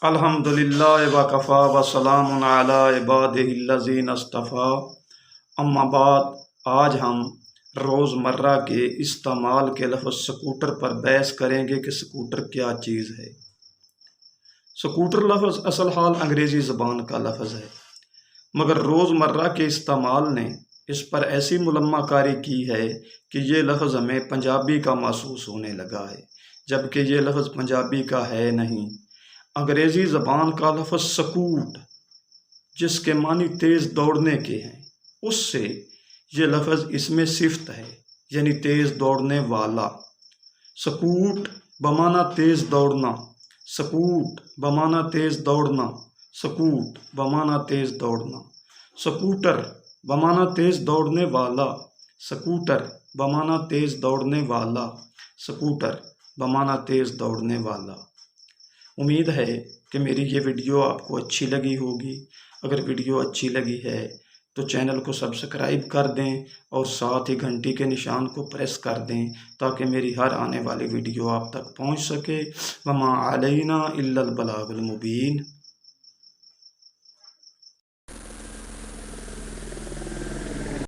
الحمدللہ وکفا وسلام علی عبادہ الذین اصطفیٰ، اما بعد۔ آج ہم روزمرہ کے استعمال کے لفظ سکوٹر پر بحث کریں گے کہ سکوٹر کیا چیز ہے۔ سکوٹر لفظ اصل حال انگریزی زبان کا لفظ ہے، مگر روزمرہ کے استعمال نے اس پر ایسی ملمہ کاری کی ہے کہ یہ لفظ ہمیں پنجابی کا محسوس ہونے لگا ہے، جبکہ یہ لفظ پنجابی کا ہے نہیں۔ انگریزی زبان کا لفظ سکوٹ، جس کے معنی تیز دوڑنے کے ہیں، اس سے یہ لفظ اس میں صفت ہے، یعنی تیز دوڑنے والا۔ سکوٹ بمعنی تیز دوڑنا، سکوٹ بمعنی تیز دوڑنا، سکوٹ بمعنی تیز دوڑنا۔ سکوٹر بمعنی تیز دوڑنے والا، سکوٹر بمعنی تیز دوڑنے والا، سکوٹر بمعنی تیز دوڑنے والا۔ امید ہے کہ میری یہ ویڈیو آپ کو اچھی لگی ہوگی۔ اگر ویڈیو اچھی لگی ہے تو چینل کو سبسکرائب کر دیں اور ساتھ ہی گھنٹی کے نشان کو پریس کر دیں تاکہ میری ہر آنے والی ویڈیو آپ تک پہنچ سکے۔ وما علینا الا البلاغ المبین۔